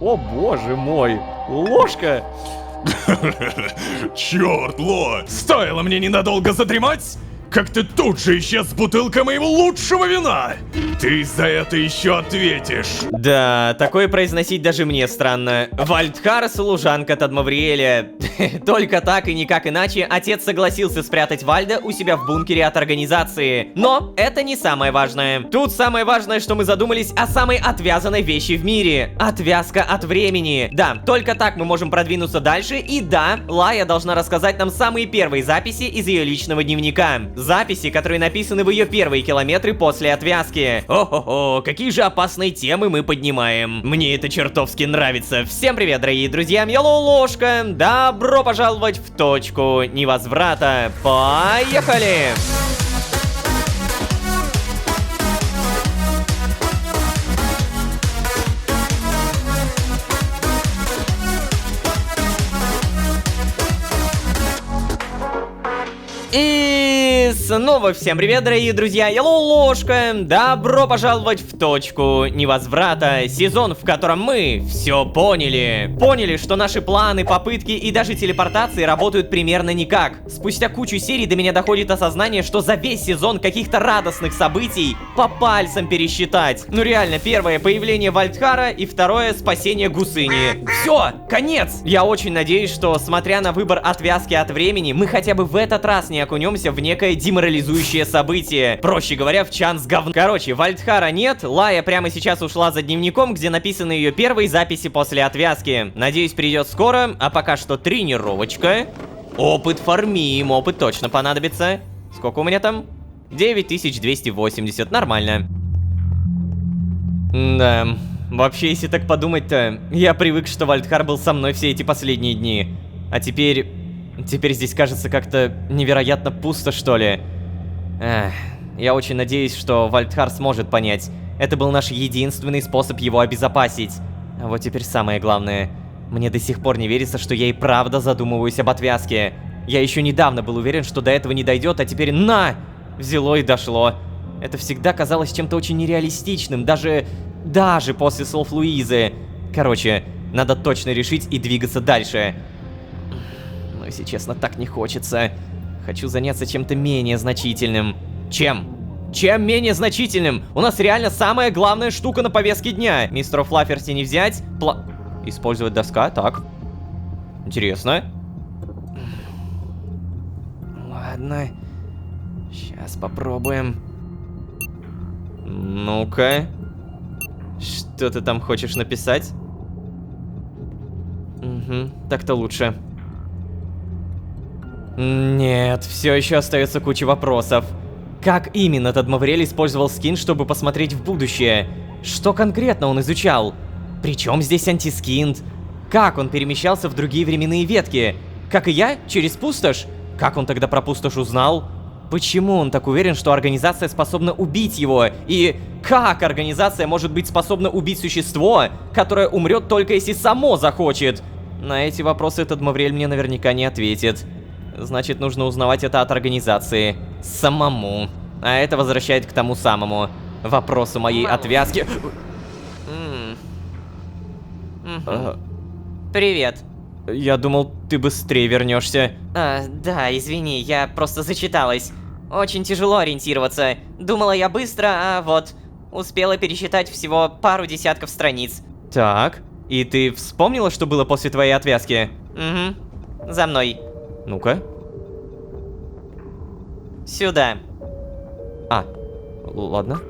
О боже мой, ложка! Черт, Ло! Стоило мне ненадолго задремать, как ты тут же исчез с бутылкой моего лучшего вина! Ты за это еще ответишь! Да, такое произносить даже мне странно. Вальдхар, служанка Тадмавриэля. Только так и никак иначе отец согласился спрятать Вальда у себя в бункере от организации. Но это не самое важное. Тут самое важное, что мы задумались о самой отвязанной вещи в мире. Отвязка от времени. Да, только так мы можем продвинуться дальше. И да, Лая должна рассказать нам самые первые записи из ее личного дневника. Записи, которые написаны в ее первые километры после отвязки. О-хо-хо, какие же опасные темы мы поднимаем. Мне это чертовски нравится. Всем привет, дорогие друзья, я Ложка. Добро пожаловать в точку невозврата. Поехали! И снова всем привет, дорогие друзья, я Ложка. Добро пожаловать в точку невозврата. Сезон, в котором мы все поняли. Поняли, что наши планы, попытки и даже телепортации работают примерно никак. Спустя кучу серий до меня доходит осознание, что за весь сезон каких-то радостных событий по пальцам пересчитать. Ну реально, первое — появление Вальдхара, и второе — спасение Гусыни. Все, конец! Я очень надеюсь, что, смотря на выбор отвязки от времени, мы хотя бы в этот раз не окунемся в некое деморализующее событие. Проще говоря, в чан с говном. Короче, Вальдхара нет, Лая прямо сейчас ушла за дневником, где написаны ее первые записи после отвязки. Надеюсь, придет скоро, а пока что тренировочка. Опыт фармим, опыт точно понадобится. Сколько у меня там? 9280, нормально. Да, вообще, если так подумать-то, я привык, что Вальдхар был со мной все эти последние дни. А теперь здесь кажется как-то невероятно пусто, что ли. Эх, я очень надеюсь, что Вальдхар сможет понять. Это был наш единственный способ его обезопасить. А вот теперь самое главное. Мне до сих пор не верится, что я и правда задумываюсь об отвязке. Я еще недавно был уверен, что до этого не дойдет, а теперь на! Взяло и дошло. Это всегда казалось чем-то очень нереалистичным, даже после слов Луизы. Короче, надо точно решить и двигаться дальше. Но, если честно, так не хочется. Хочу заняться чем-то менее значительным. Чем? Чем менее значительным? У нас реально самая главная штука на повестке дня. Мистера Флафферти не взять. Использовать доска, так. Интересно. Ладно. Сейчас попробуем. Ну-ка. Что ты там хочешь написать? Угу, так-то лучше. Нет, все еще остается куча вопросов. Как именно Тадмавриэль использовал скин, чтобы посмотреть в будущее? Что конкретно он изучал? Причем здесь антискинт? Как он перемещался в другие временные ветки? Как и я, через пустошь? Как он тогда про пустошь узнал? Почему он так уверен, что организация способна убить его? И как организация может быть способна убить существо, которое умрет только если само захочет? На эти вопросы Тадмавриэль мне наверняка не ответит. Значит, нужно узнавать это от организации. Самому. А это возвращает к тому самому вопросу моей отвязки. Привет. Я думал, ты быстрее вернешься. Да, извини, я просто зачиталась. Очень тяжело ориентироваться. Думала я быстро, а вот... Успела пересчитать всего пару десятков страниц. Так, и ты вспомнила, что было после твоей отвязки? Угу. За мной. Ну-ка. Сюда. Ладно.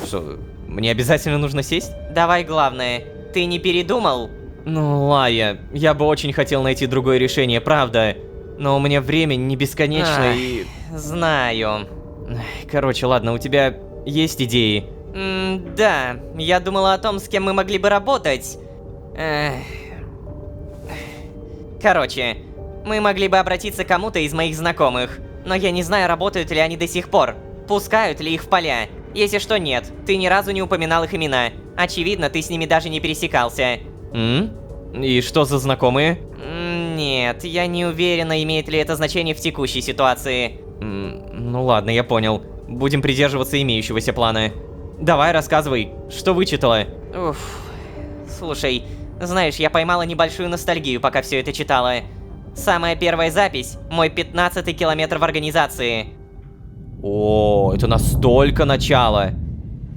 Что, мне обязательно нужно сесть? Давай главное. Ты не передумал? Ну, Лая, я бы очень хотел найти другое решение, правда. Но у меня время не бесконечно и... Знаю. Короче, ладно, у тебя есть идеи? Да, я думала о том, с кем мы могли бы работать. Короче, мы могли бы обратиться к кому-то из моих знакомых. Но я не знаю, работают ли они до сих пор. Пускают ли их в поля. Если что, нет. Ты ни разу не упоминал их имена. Очевидно, ты с ними даже не пересекался. И что за знакомые? Нет, я не уверена, имеет ли это значение в текущей ситуации. Ну ладно, я понял. Будем придерживаться имеющегося плана. Давай, рассказывай, что вычитала? Слушай, Знаешь, я поймала небольшую ностальгию, пока все это читала. Самая первая запись – мой 15-й километр в организации. О, это настолько начало.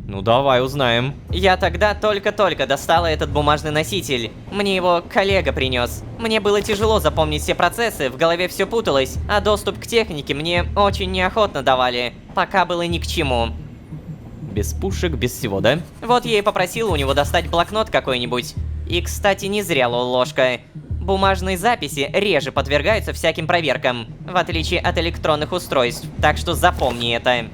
Ну давай узнаем. Я тогда только-только достала этот бумажный носитель. Мне его коллега принес. Мне было тяжело запомнить все процессы, в голове все путалось, а доступ к технике мне очень неохотно давали. Пока было ни к чему. Без пушек, без всего, да? Вот я и попросила у него достать блокнот какой-нибудь. И, кстати, не зря, ложка. Бумажные записи реже подвергаются всяким проверкам, в отличие от электронных устройств, так что запомни это.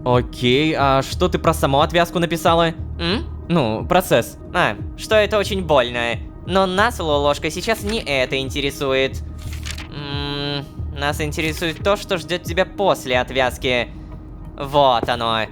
Окей, а что ты про саму отвязку написала? Ну, процесс. Что это очень больно. Но нас, ложка, сейчас не это интересует. Нас интересует то, что ждет тебя после отвязки. Вот оно.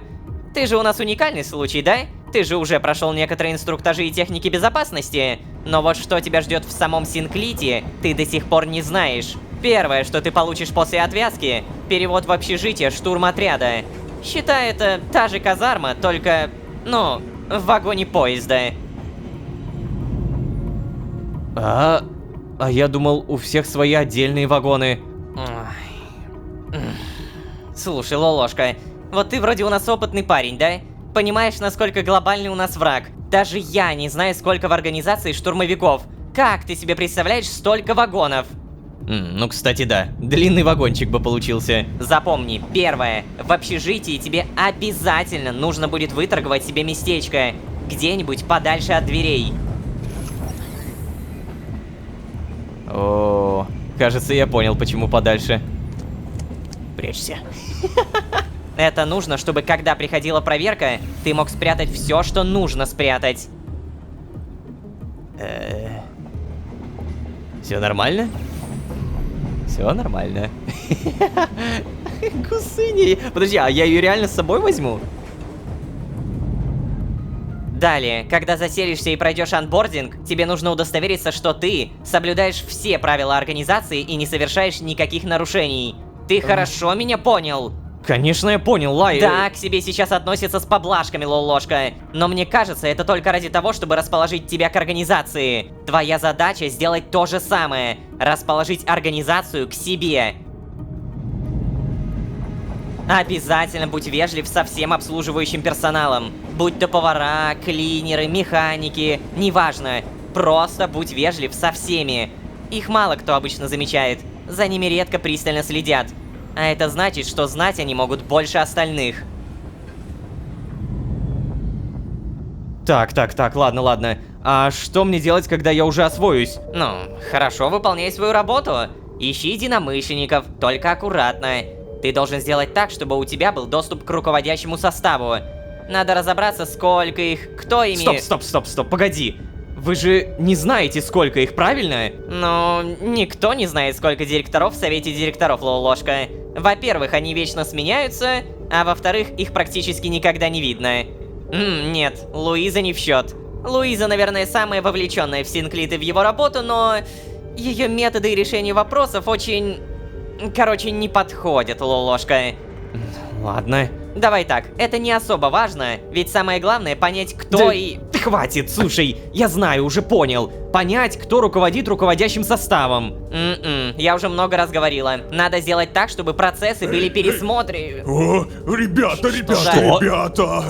Ты же у нас уникальный случай, да? Ты же уже прошел некоторые инструктажи и техники безопасности. Но вот что тебя ждет в самом Синклите, ты до сих пор не знаешь. Первое, что ты получишь после отвязки – перевод в общежитие штурмотряда. Считай, это та же казарма, только, ну, в вагоне поезда. А я думал, у всех свои отдельные вагоны. Слушай, ложка, вот ты вроде у нас опытный парень, да? Понимаешь, насколько глобальный у нас враг? Даже я не знаю, сколько в организации штурмовиков. Как ты себе представляешь столько вагонов? Ну, кстати, да. Длинный вагончик бы получился. Запомни, первое. В общежитии тебе обязательно нужно будет выторговать себе местечко. Где-нибудь подальше от дверей. О, кажется, я понял, почему подальше. Прячься. Это нужно, чтобы когда приходила проверка, ты мог спрятать все, что нужно спрятать. Все нормально? Все нормально. Гусыни. Подожди, а я ее реально с собой возьму? Далее, когда заселишься и пройдешь анбординг, тебе нужно удостовериться, что ты соблюдаешь все правила организации и не совершаешь никаких нарушений. Ты хорошо меня понял? Конечно, я понял, Лай. Да, к себе сейчас относятся с поблажками, ложка. Но мне кажется, это только ради того, чтобы расположить тебя к организации. Твоя задача сделать то же самое. Расположить организацию к себе. Обязательно будь вежлив со всем обслуживающим персоналом. Будь то повара, клинеры, механики, неважно. Просто будь вежлив со всеми. Их мало кто обычно замечает. За ними редко пристально следят. А это значит, что знать они могут больше остальных. Так, ладно. А что мне делать, когда я уже освоюсь? Ну, хорошо выполняй свою работу. Ищи единомышленников, только аккуратно. Ты должен сделать так, чтобы у тебя был доступ к руководящему составу. Надо разобраться, сколько их, кто ими... Стоп, погоди. Вы же не знаете, сколько их, правильно? Ну, никто не знает, сколько директоров в совете директоров, ложка. Во-первых, они вечно сменяются, а во-вторых, их практически никогда не видно. Нет, Луиза не в счет. Луиза, наверное, самая вовлеченная в Синклит и в его работу, но ее методы и решения вопросов очень... Короче, не подходят, ложка. Ладно. Давай так, это не особо важно, ведь самое главное понять, кто и... Хватит, слушай, я знаю, уже понял. Понять, кто руководит руководящим составом. Я уже много раз говорила. Надо сделать так, чтобы процессы были пересмотрены. О, ребята! Что?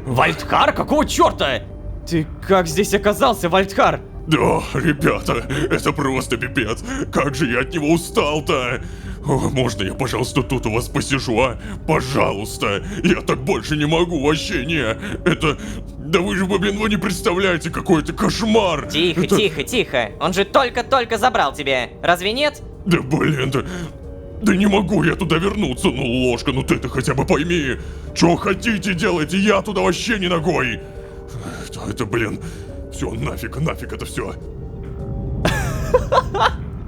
Вальдхар? Какого черта? Ты как здесь оказался, Вальдхар? Да, ребята, это просто пипец. Как же я от него устал-то. О, можно я, пожалуйста, тут у вас посижу, а? Пожалуйста. Я так больше не могу, вообще не. Это... Да вы же, блин, вы не представляете, какой это кошмар. Тихо. Он же только-только забрал тебя. Разве нет? Да блин, да не могу я туда вернуться, ну, ложка, ну ты-то хотя бы пойми. Что хотите делайте, я туда вообще не ногой. Это, блин... Все, нафиг это все.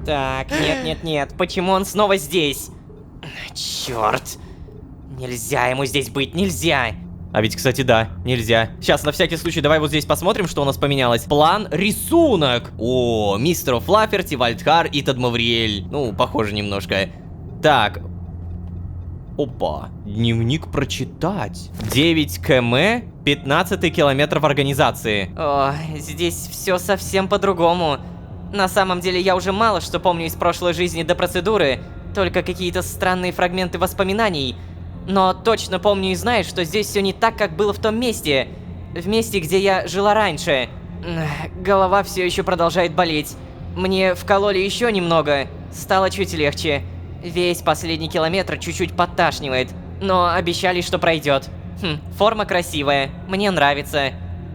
Так, нет. Почему он снова здесь? Черт. Нельзя ему здесь быть, нельзя. А ведь, кстати, да, нельзя. Сейчас, на всякий случай, давай вот здесь посмотрим, что у нас поменялось. План, рисунок. О, мистер Флафферти, Вальдхар и Тадмавриэль. Ну, похоже немножко. Так. Опа, дневник прочитать. 9 км, 15 километр в организации. О, здесь все совсем по-другому. На самом деле я уже мало что помню из прошлой жизни до процедуры, только какие-то странные фрагменты воспоминаний. Но точно помню и знаю, что здесь все не так, как было в том месте. В месте, где я жила раньше. Голова все еще продолжает болеть. Мне вкололи еще немного. Стало чуть легче. Весь последний километр чуть-чуть подташнивает. Но обещали, что пройдет. Форма красивая. Мне нравится.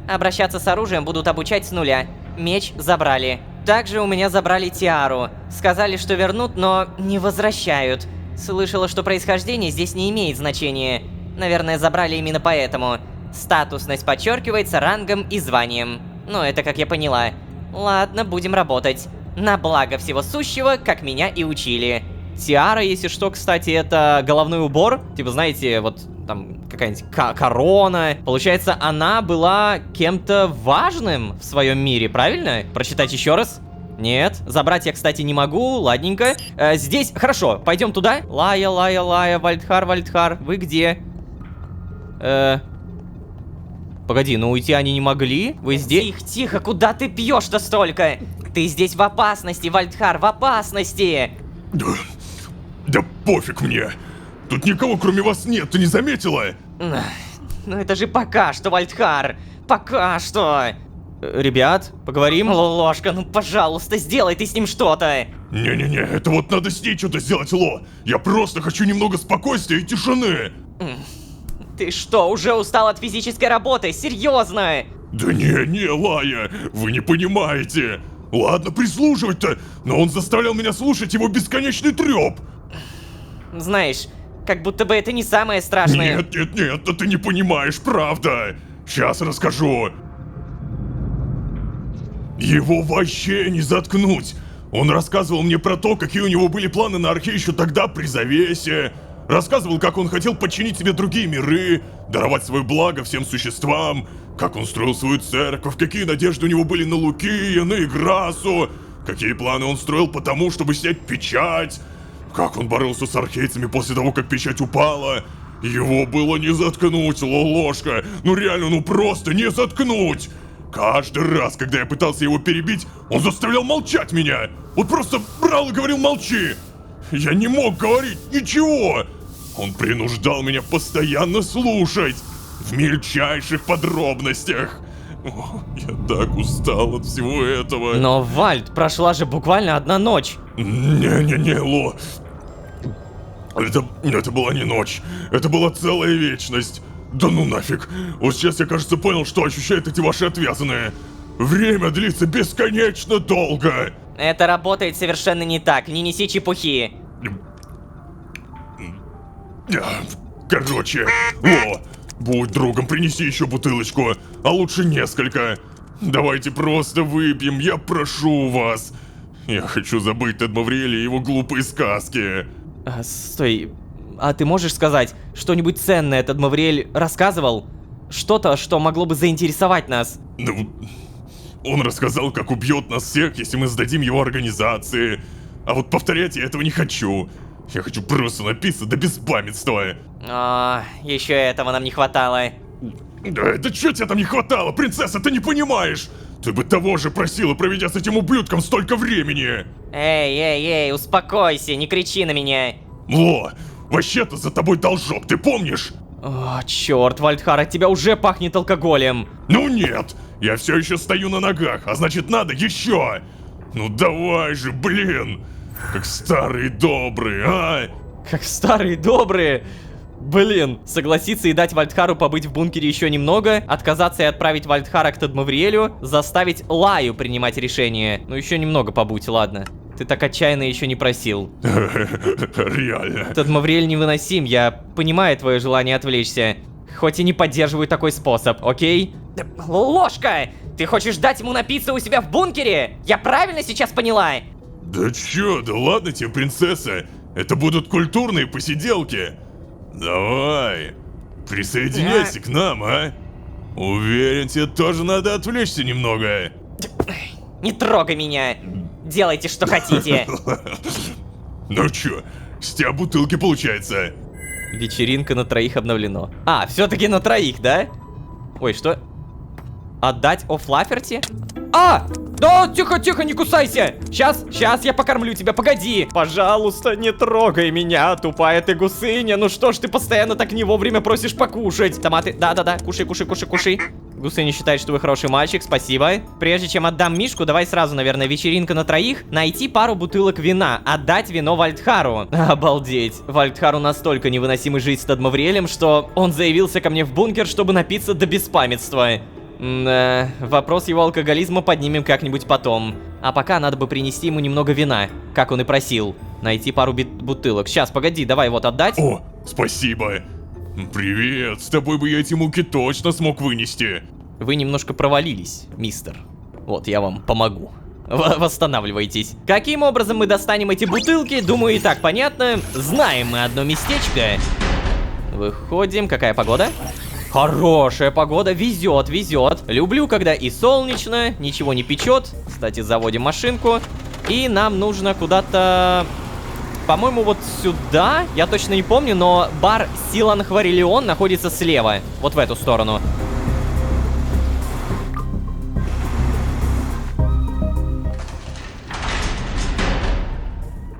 Обращаться с оружием будут обучать с нуля. Меч забрали. Также у меня забрали тиару. Сказали, что вернут, но не возвращают. Слышала, что происхождение здесь не имеет значения. Наверное, забрали именно поэтому. Статусность подчеркивается рангом и званием. Ну, это как я поняла. Ладно, будем работать. На благо всего сущего, как меня и учили. Тиара, если что, кстати, это головной убор. Типа, знаете, вот там какая-нибудь корона. Получается, она была кем-то важным в своем мире, правильно? Прочитать еще раз? Нет. Забрать я, кстати, не могу. Ладненько. Здесь, хорошо, пойдем туда. Лая, Лая, Лая, Вальдхар, Вальдхар, вы где? Погоди, ну уйти они не могли? Вы здесь? Тихо, тихо, куда ты пьешь-то столько? Ты здесь в опасности, Вальдхар, в опасности! Да пофиг мне. Тут никого кроме вас нет, ты не заметила? Ну это же пока что, Вальдхар. Пока что. Ребят, поговорим? Ложка, ну пожалуйста, сделай ты с ним что-то. Не-не-не, это вот надо с ней что-то сделать, Ло. Я просто хочу немного спокойствия и тишины. Ты что, уже устал от физической работы? Серьезно? Да не, Лая, вы не понимаете. Ладно, прислушивать-то, но он заставлял меня слушать его бесконечный трёп. Знаешь, как будто бы это не самое страшное. Нет, да ты не понимаешь, правда. Сейчас расскажу. Его вообще не заткнуть. Он рассказывал мне про то, какие у него были планы на Архе еще тогда при Завесе. Рассказывал, как он хотел подчинить себе другие миры, даровать свое благо всем существам, как он строил свою церковь, какие надежды у него были на Лукия, на Играсу, какие планы он строил по тому, чтобы снять печать, как он боролся с архейцами после того, как печать упала. Его было не заткнуть, Ложка, ну реально, ну просто не заткнуть. Каждый раз, когда я пытался его перебить, он заставлял молчать меня. Вот просто брал и говорил «молчи». Я не мог говорить ничего. Он принуждал меня постоянно слушать. В мельчайших подробностях. О, я так устал от всего этого. Но, Вальд, прошла же буквально одна ночь. Не, Ло. Это была не ночь. Это была целая вечность. Да ну нафиг. Вот сейчас я, кажется, понял, что ощущают эти ваши отвязанные. Время длится бесконечно долго. Это работает совершенно не так, не неси чепухи. Короче, Ло, будь другом, принеси еще бутылочку, а лучше несколько. Давайте просто выпьем, я прошу вас. Я хочу забыть Тед Мавриэля и его глупые сказки. Стой, а ты можешь сказать, что-нибудь ценное этот Мавриэль рассказывал? Что-то, что могло бы заинтересовать нас? Ну, он рассказал, как убьет нас всех, если мы сдадим его организации. А вот повторять я этого не хочу. Я хочу просто напиться до беспамятства. Еще этого нам не хватало. Да чё тебе там не хватало, принцесса, ты не понимаешь? Ты бы того же просила, проведя с этим ублюдком столько времени. Эй, успокойся, не кричи на меня. Ло, вообще-то за тобой должок, ты помнишь? О, черт, Вальдхар, от тебя уже пахнет алкоголем. Ну нет, я все еще стою на ногах, а значит надо еще. Ну давай же, блин, как старые добрые, а? Как старые добрые. Блин, согласиться и дать Вальдхару побыть в бункере еще немного, отказаться и отправить Вальдхара к Тедмавриэлю, заставить Лаю принимать решение. Ну еще немного побудь, ладно. Ты так отчаянно еще не просил. Реально. Тедмавриэль невыносим, я понимаю твое желание отвлечься. Хоть и не поддерживаю такой способ, окей? Ложка! Ты хочешь дать ему напиться у себя в бункере? Я правильно сейчас поняла? Да чё, да ладно тебе, принцесса. Это будут культурные посиделки. Давай, присоединяйся к нам, а? Уверен, тебе тоже надо отвлечься немного. Не трогай меня. Делайте, что хотите. Ну чё, с тебя бутылки получается. Вечеринка на троих обновлено. А, все-таки на троих, да? Ой, что? Отдать О'Флафферти? А! Да, тихо, тихо, не кусайся! Сейчас я покормлю тебя, погоди! Пожалуйста, не трогай меня, тупая ты гусыня! Ну что ж ты постоянно так не вовремя просишь покушать? Томаты, да-да-да, кушай. Гусыня считает, что вы хороший мальчик, спасибо. Прежде чем отдам Мишку, давай сразу, наверное, вечеринка на троих. Найти пару бутылок вина, отдать вино Вальдхару. Обалдеть. Вальдхару настолько невыносимый жить с Тадмавриэлем, что он заявился ко мне в бункер, чтобы напиться до беспамятства. Вопрос его алкоголизма поднимем как-нибудь потом. А пока надо бы принести ему немного вина, как он и просил. Найти пару бутылок. Сейчас, погоди, давай вот отдать. О, спасибо. Привет, с тобой бы я эти муки точно смог вынести. Вы немножко провалились, мистер. Вот, я вам помогу. Восстанавливайтесь. Каким образом мы достанем эти бутылки, думаю, и так понятно. Знаем мы одно местечко. Выходим. Какая погода? Хорошая погода, везет. Люблю, когда и солнечно, ничего не печет. Кстати, заводим машинку. И нам нужно куда-то... По-моему, вот сюда. Я точно не помню, но бар Силан Хварилион находится слева. Вот в эту сторону.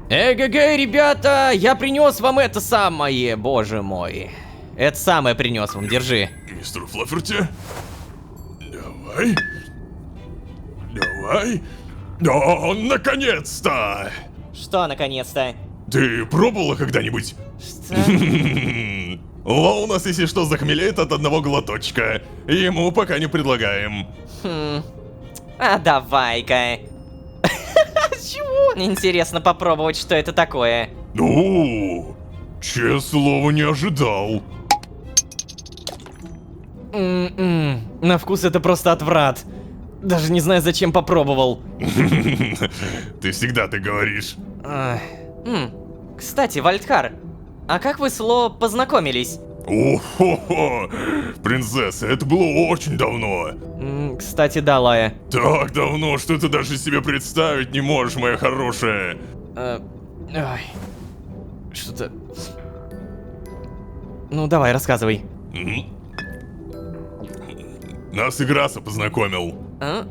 Эгэгэй, ребята, я принес вам это самое, боже мой. Это самое принес вам, держи. Мистер Флафферти? Давай. О, наконец-то! Что, наконец-то? Ты пробовала когда-нибудь? Что? Ло у нас, если что, захмелеет от одного глоточка. Ему пока не предлагаем. А давай-ка. Чего? Интересно попробовать, что это такое. Ну, честное слово, не ожидал. На вкус это просто отврат. Даже не знаю, зачем попробовал. Ты всегда так говоришь. Кстати, Вальдхар, а как вы с Ло познакомились? О-хо-хо! Принцесса, это было очень давно. Кстати, да, Лая. Так давно, что ты даже себе представить не можешь, моя хорошая. Ой. Что-то... Ну, давай, рассказывай. Нас Играса познакомил. А?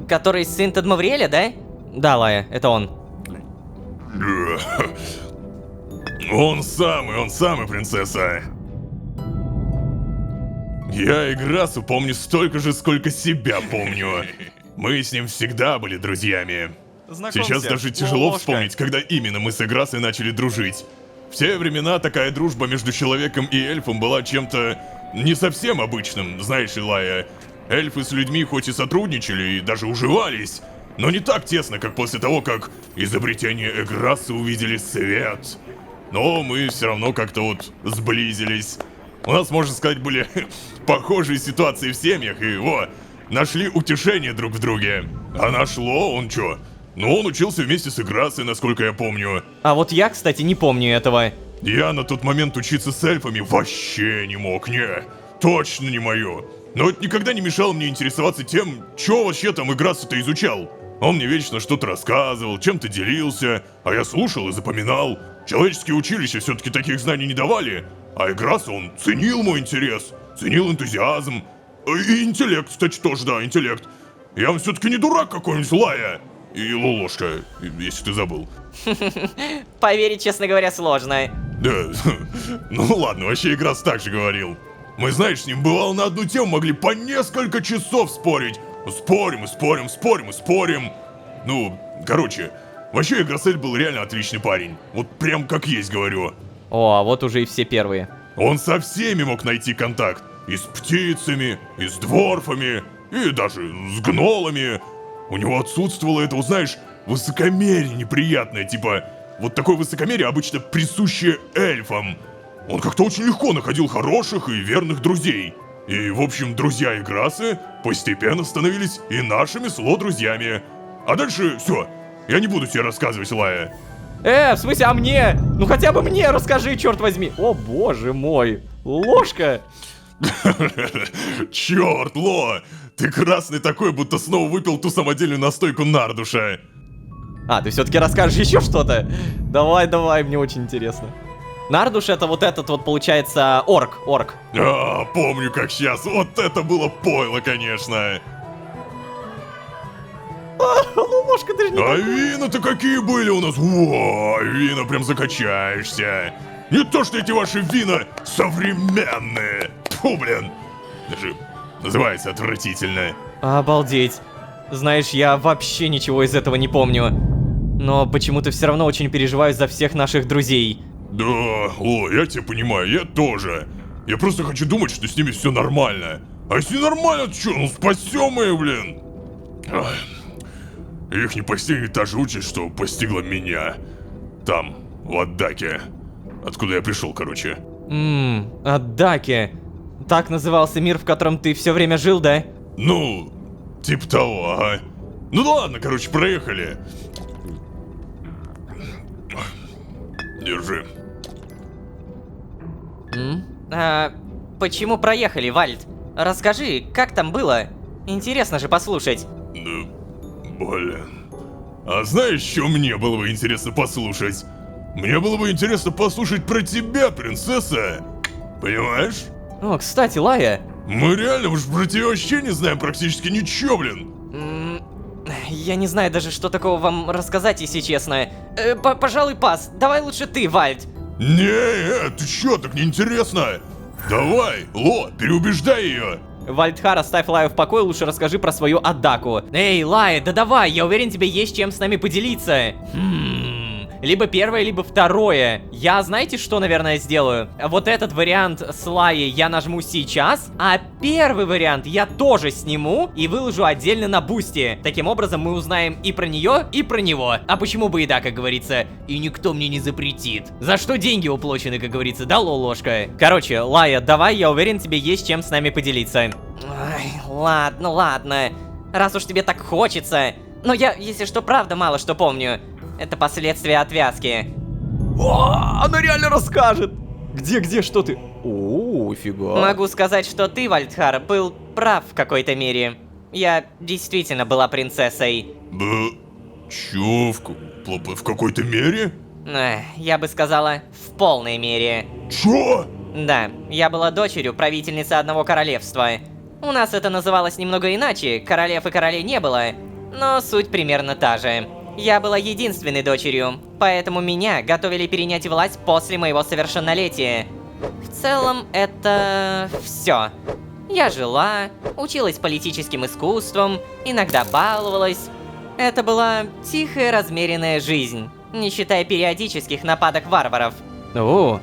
Который сын Тадмавриэля, да? Да, Лая, это он. Он самый, принцесса. Я Играсу помню столько же, сколько себя помню. Мы с ним всегда были друзьями. Сейчас даже тяжело вспомнить, когда именно мы с Играсой начали дружить. В те времена такая дружба между человеком и эльфом была чем-то не совсем обычным, знаешь, Илая. Эльфы с людьми хоть и сотрудничали и даже уживались, но не так тесно, как после того, как изобретение Играсы увидели свет. Но мы все равно как-то вот сблизились. У нас, можно сказать, были похожие ситуации в семьях, и нашли утешение друг в друге. А наш Ло, он чё? Ну, он учился вместе с Играсой, насколько я помню. А вот я, кстати, не помню этого. Я на тот момент учиться с эльфами вообще не мог, не. Точно не мое. Но это никогда не мешало мне интересоваться тем, чё вообще там Играса-то изучал. Он мне вечно что-то рассказывал, чем-то делился, а я слушал и запоминал. Человеческие училища все-таки таких знаний не давали. А Играса, он ценил мой интерес, ценил энтузиазм. И интеллект, кстати, тоже, да, интеллект. Я он все-таки не дурак какой-нибудь, Лая. И Лолошка, если ты забыл. Поверить, честно говоря, сложно. Да, ну ладно, вообще Играс так же говорил. Мы, знаешь, с ним бывало на одну тему могли по несколько часов спорить. Спорим и спорим, спорим и спорим. Ну, короче, вообще Играсель был реально отличный парень. Вот прям как есть говорю. О, а вот уже и все первые. Он со всеми мог найти контакт. И с птицами, и с дворфами, и даже с гнолами. У него отсутствовало это, знаешь, высокомерие неприятное, типа... Вот такое высокомерие обычно присуще эльфам. Он как-то очень легко находил хороших и верных друзей. И, в общем, друзья Играсы постепенно становились и нашими с Ло друзьями. А дальше все. Я не буду тебе рассказывать, Лая. В смысле, а мне? Ну хотя бы мне расскажи, черт возьми. О, боже мой. Ложка. Черт, Ло. Ты красный такой, будто снова выпил ту самодельную настойку Нардуша. А, ты все-таки расскажешь еще что-то? Давай, давай, мне очень интересно. Нардуш это вот этот вот, получается, орк. А, помню как сейчас. Вот это было пойло, конечно. Лолошка, ты же не... А вина-то какие были у нас? О, вина прям закачаешься. Не то, что эти ваши вина современные. Фу, блин. Даже называется отвратительно. Обалдеть. Знаешь, я вообще ничего из этого не помню. Но почему-то все равно очень переживаю за всех наших друзей. Да, о, я тебя понимаю, я тоже. Я просто хочу думать, что с ними все нормально. А если нормально, то что, ну спасем их, блин. Ах. Их не постигнет та же участь, что постигла меня. Там, в Аддаке. Откуда я пришел, короче. Аддаки. Так назывался мир, в котором ты все время жил, да? Ну, типа того, ага. Ну да ладно, короче, проехали. Держи. Почему проехали, Вальд? Расскажи, как там было? Интересно же послушать. Да, блин. А знаешь, что мне было бы интересно послушать? Мне было бы интересно послушать про тебя, принцесса. Понимаешь? О, кстати, Лая. Мы реально уж про тебя вообще не знаем практически ничего, блин. Я не знаю даже, что такого вам рассказать, если честно. Пожалуй, пас. Давай лучше ты, Вальд. Не, ты чё, так неинтересно. Давай, Ло, переубеждай ее. Вальдхар, оставь Лаю в покое, лучше расскажи про свою Аддаку. Эй, Лая, да давай, я уверен, тебе есть чем с нами поделиться. Либо первое, либо второе. Я, знаете, что, наверное, сделаю? Вот этот вариант с Лаей я нажму сейчас, а первый вариант я тоже сниму и выложу отдельно на Бусти. Таким образом, мы узнаем и про нее, и про него. А почему бы и да, как говорится, и никто мне не запретит. За что деньги уплочены, как говорится, да, Лолошка? Короче, Лая, давай, я уверен, тебе есть чем с нами поделиться. Ой, ладно. Раз уж тебе так хочется. Но я, если что, правда мало что помню. Это последствия отвязки. О, она реально расскажет. Где, что ты? О, фига. Могу сказать, что ты, Вальдхар, был прав в какой-то мере. Я действительно была принцессой. Да, чё, в какой-то мере? Я бы сказала, в полной мере. Чё? Да, я была дочерью правительницы одного королевства. У нас это называлось немного иначе, королев и королей не было, но суть примерно та же. Я была единственной дочерью, поэтому меня готовили перенять власть после моего совершеннолетия. В целом, это все. Я жила, училась политическим искусствам, иногда баловалась. Это была тихая, размеренная жизнь, не считая периодических нападок варваров. О,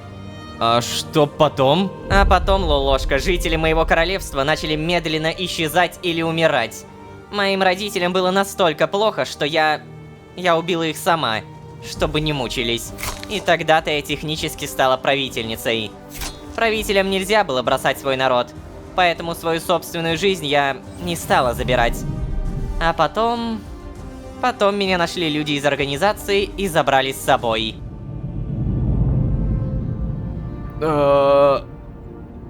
а что потом? А потом, Лолошка, жители моего королевства начали медленно исчезать или умирать. Моим родителям было настолько плохо, что я убила их сама, чтобы не мучились. И тогда-то я технически стала правительницей. Правителям нельзя было бросать свой народ, поэтому свою собственную жизнь я не стала забирать. А потом меня нашли люди из организации и забрали с собой.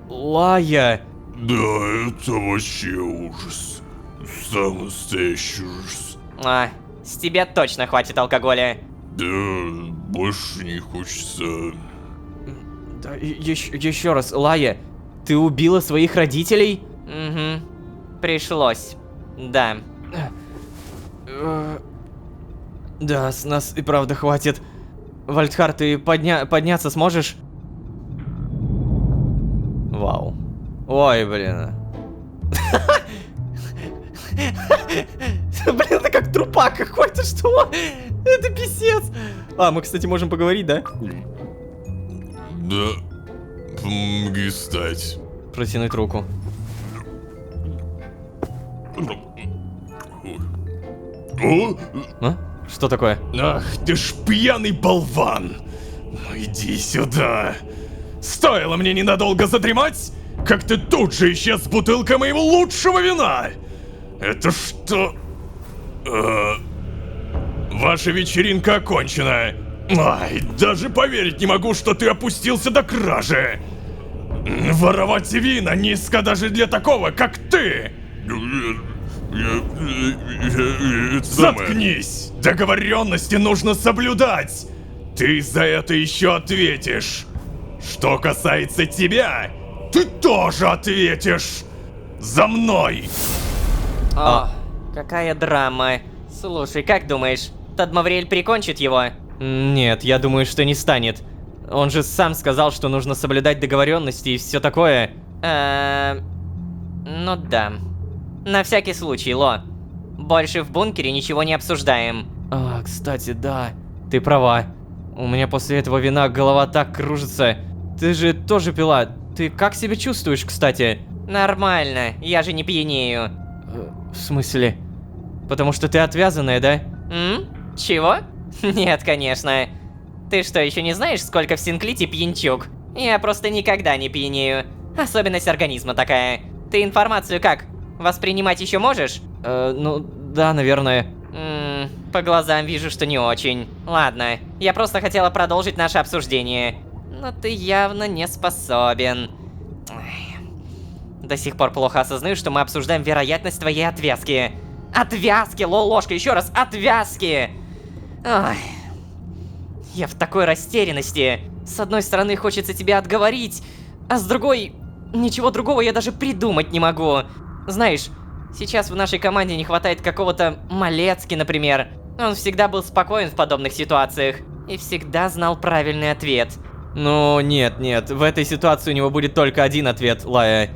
Лая. Да, это вообще ужас. Самый настоящий ужас. С тебя точно хватит алкоголя. Да, больше не хочется. Да, еще раз, Лая, ты убила своих родителей? Угу. Пришлось. Да. Да, с нас и правда хватит. Вальдхар, ты подняться сможешь? Вау. Ой, блин. Блин, это как трупак какой-то, что? Это писец. А, мы, кстати, можем поговорить, да? Да, помоги встать. Протянуть руку. О? А? Что такое? Ах, ты ж пьяный болван! Ну иди сюда! Стоило мне ненадолго задремать, как ты тут же исчез с бутылкой моего лучшего вина! Это что? Ваша вечеринка окончена. Ай, даже поверить не могу, что ты опустился до кражи. Воровать вина низко даже для такого, как ты. Заткнись! Договоренности нужно соблюдать! Ты за это еще ответишь! Что касается тебя, ты тоже ответишь за мной. О, какая драма. Слушай, как думаешь, Тадмавриэль прикончит его? Нет, я думаю, что не станет. Он же сам сказал, что нужно соблюдать договоренности и все такое. Ну да. На всякий случай, Ло. Больше в бункере ничего не обсуждаем. А, кстати, да, ты права. У меня после этого вина голова так кружится. Ты же тоже пила. Ты как себя чувствуешь, кстати? Нормально, я же не пьянею. В смысле? Потому что ты отвязанная, да? Чего? Нет, конечно. Ты что, еще не знаешь, сколько в Синклите пьянчук? Я просто никогда не пьянею. Особенность организма такая. Ты информацию как? Воспринимать еще можешь? Ну, да, наверное. По глазам вижу, что не очень. Ладно, я просто хотела продолжить наше обсуждение. Но ты явно не способен. Ай. До сих пор плохо осознаю, что мы обсуждаем вероятность твоей отвязки. Отвязки, ложка, еще раз, отвязки! Ой. Я в такой растерянности. С одной стороны, хочется тебя отговорить, а с другой... Ничего другого я даже придумать не могу. Знаешь, сейчас в нашей команде не хватает какого-то Малецки, например. Он всегда был спокоен в подобных ситуациях и всегда знал правильный ответ. Ну, нет, в этой ситуации у него будет только один ответ, Лая.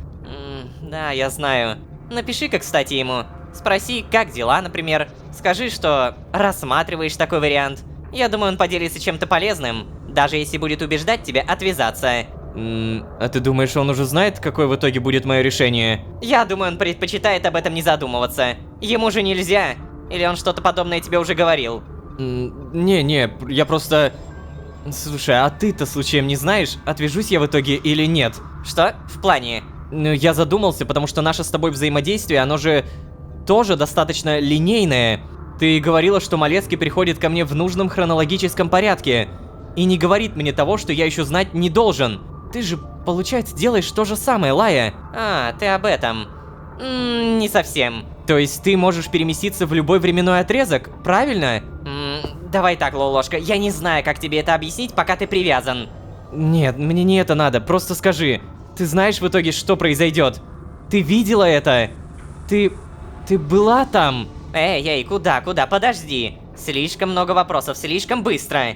Да, я знаю. Напиши-ка, кстати, ему. Спроси, как дела, например. Скажи, что рассматриваешь такой вариант. Я думаю, он поделится чем-то полезным, даже если будет убеждать тебя отвязаться. А ты думаешь, он уже знает, какое в итоге будет мое решение? Я думаю, он предпочитает об этом не задумываться. Ему же нельзя. Или он что-то подобное тебе уже говорил? Не, я просто... Слушай, а ты-то случаем не знаешь, отвяжусь я в итоге или нет? Что? В плане? Ну, я задумался, потому что наше с тобой взаимодействие, оно же тоже достаточно линейное. Ты говорила, что Малецкий приходит ко мне в нужном хронологическом порядке. И не говорит мне того, что я еще знать не должен. Ты же, получается, делаешь то же самое, Лая. А, ты об этом. Не совсем. То есть ты можешь переместиться в любой временной отрезок, правильно? Давай так, Лолошка, я не знаю, как тебе это объяснить, пока ты привязан. Нет, мне не это надо, просто скажи. Ты знаешь в итоге, что произойдет? Ты видела это? Ты была там? Эй, куда, подожди. Слишком много вопросов, слишком быстро.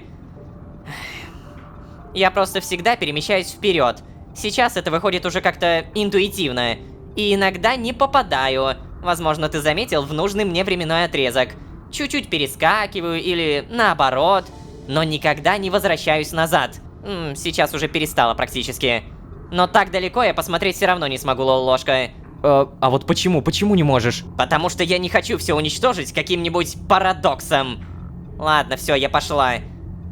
Я просто всегда перемещаюсь вперед. Сейчас это выходит уже как-то интуитивно. И иногда не попадаю. Возможно, ты заметил в нужный мне временной отрезок. Чуть-чуть перескакиваю или наоборот. Но никогда не возвращаюсь назад. Сейчас уже перестало практически. Но так далеко я посмотреть все равно не смогу, Лолошка. А вот почему? Почему не можешь? Потому что я не хочу все уничтожить каким-нибудь парадоксом. Ладно, все, я пошла.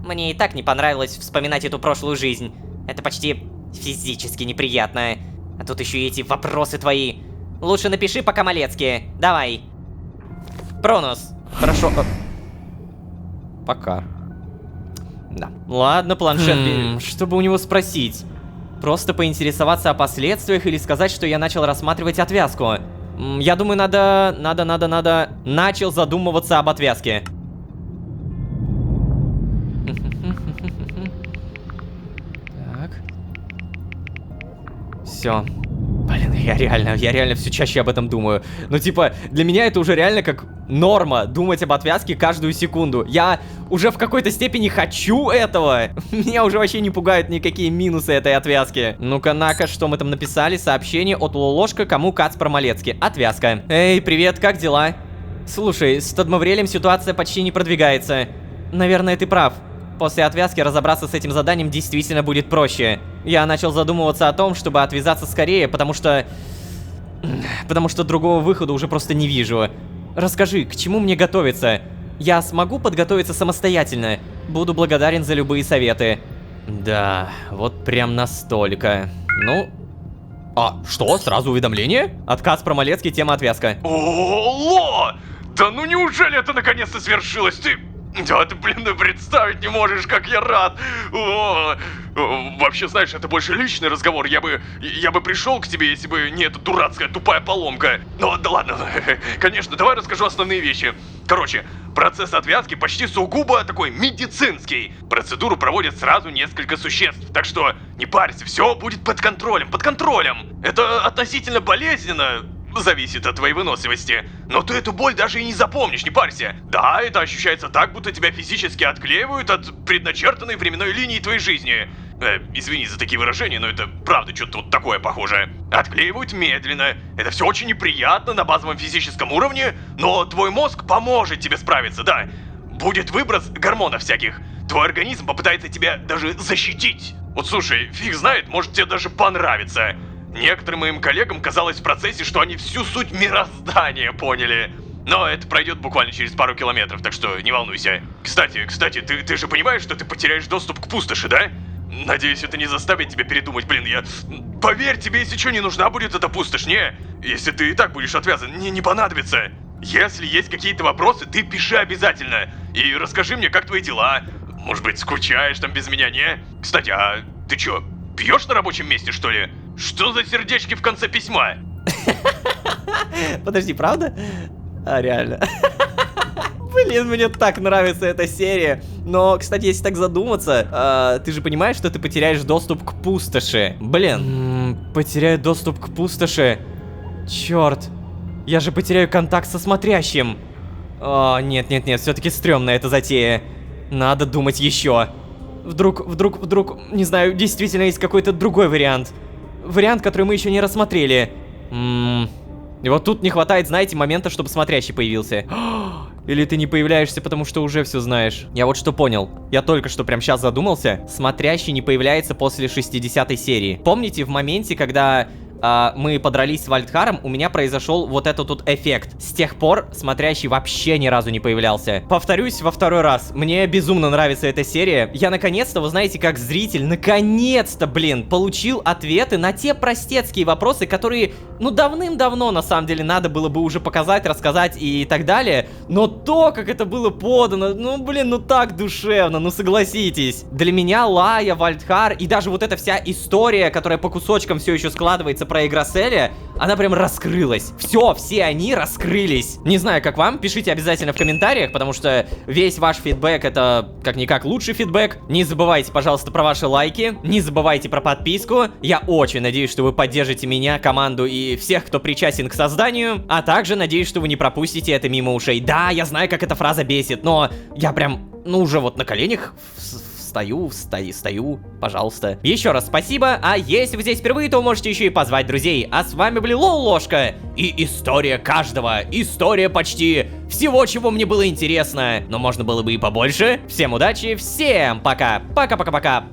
Мне и так не понравилось вспоминать эту прошлую жизнь. Это почти физически неприятно. А тут еще и эти вопросы твои. Лучше напиши пока Малецкий. Давай. Пронус. Хорошо. Пока. Да. Ладно, планшет. Что бы у него спросить? Просто поинтересоваться о последствиях или сказать, что я начал рассматривать отвязку? Я думаю, надо... Начал задумываться об отвязке. Так. Все. Блин, я реально все чаще об этом думаю. Ну, типа, для меня это уже реально как норма, думать об отвязке каждую секунду. Я уже в какой-то степени хочу этого. Меня уже вообще не пугают никакие минусы этой отвязки. Ну-ка, на-ка, что мы там написали? Сообщение от Лолошка, кому Кацпар Малецкий. Отвязка. Эй, привет, как дела? Слушай, с Тадмавриэлем ситуация почти не продвигается. Наверное, ты прав. После отвязки разобраться с этим заданием действительно будет проще. Я начал задумываться о том, чтобы отвязаться скорее, потому что другого выхода уже просто не вижу. Расскажи, к чему мне готовиться? Я смогу подготовиться самостоятельно? Буду благодарен за любые советы. Да, вот прям настолько. Ну... А, что? Сразу уведомление? Отказ про Малецкий, тема отвязка. Ло! Да ну неужели это наконец-то свершилось? Да ты, блин, представить не можешь, как я рад. Вообще, знаешь, это больше личный разговор. Я бы пришел к тебе, если бы не эта дурацкая тупая поломка. Ну да ладно, конечно, давай расскажу основные вещи. Короче, процесс отвязки почти сугубо такой медицинский. Процедуру проводят сразу несколько существ, так что не парься, все будет под контролем, под контролем. Это относительно болезненно, зависит от твоей выносливости. Но ты эту боль даже и не запомнишь, не парься. Да, это ощущается так, будто тебя физически отклеивают от предначертанной временной линии твоей жизни. Извини за такие выражения, но это правда что-то вот такое похожее. Отклеивают медленно. Это все очень неприятно на базовом физическом уровне, но твой мозг поможет тебе справиться, да. Будет выброс гормонов всяких. Твой организм попытается тебя даже защитить. Вот слушай, фиг знает, может тебе даже понравится. Некоторым моим коллегам казалось в процессе, что они всю суть мироздания поняли. Но это пройдет буквально через пару километров, так что не волнуйся. Кстати, ты же понимаешь, что ты потеряешь доступ к пустоши, да? Надеюсь, это не заставит тебя передумать, блин, Поверь, тебе если что не нужна будет эта пустошь, не? Если ты и так будешь отвязан, мне не понадобится. Если есть какие-то вопросы, ты пиши обязательно. И расскажи мне, как твои дела. Может быть, скучаешь там без меня, не? Кстати, а ты чё, пьешь на рабочем месте, что ли? Что за сердечки в конце письма? Подожди, правда? А, реально. Блин, мне так нравится эта серия. Но, кстати, если так задуматься, ты же понимаешь, что ты потеряешь доступ к пустоши. Блин, потеряю доступ к пустоши. Черт. Я же потеряю контакт со смотрящим. О, нет, все-таки стрёмная эта затея. Надо думать еще. Вдруг, не знаю, действительно есть какой-то другой вариант. Вариант, который мы еще не рассмотрели. И вот тут не хватает, знаете, момента, чтобы смотрящий появился. Или ты не появляешься, потому что уже все знаешь. Я вот что понял. Я только что прям сейчас задумался. Смотрящий не появляется после 60-й серии. Помните, в моменте, когда мы подрались с Вальдхаром, у меня произошел вот этот тут эффект. С тех пор смотрящий вообще ни разу не появлялся. Повторюсь во второй раз. Мне безумно нравится эта серия. Я наконец-то, вы знаете, как зритель, наконец-то, блин, получил ответы на те простецкие вопросы, которые, ну, давным-давно, на самом деле, надо было бы уже показать, рассказать и так далее. Но то, как это было подано, ну, блин, ну так душевно, ну согласитесь. Для меня Лая, Вальдхар и даже вот эта вся история, которая по кусочкам все еще складывается про Играсселя, она прям раскрылась. Все они раскрылись. Не знаю, как вам, пишите обязательно в комментариях, потому что весь ваш фидбэк — это как-никак лучший фидбэк. Не забывайте, пожалуйста, про ваши лайки, не забывайте про подписку. Я очень надеюсь, что вы поддержите меня, команду и всех, кто причастен к созданию. А также надеюсь, что вы не пропустите это мимо ушей. Да, я знаю, как эта фраза бесит, но я прям, ну, уже вот на коленях стою, пожалуйста. Еще раз спасибо, а если вы здесь впервые, то можете еще и позвать друзей. А с вами были Лоу-Ложка и история каждого, история почти всего, чего мне было интересно, но можно было бы и побольше. Всем удачи, всем пока, пока.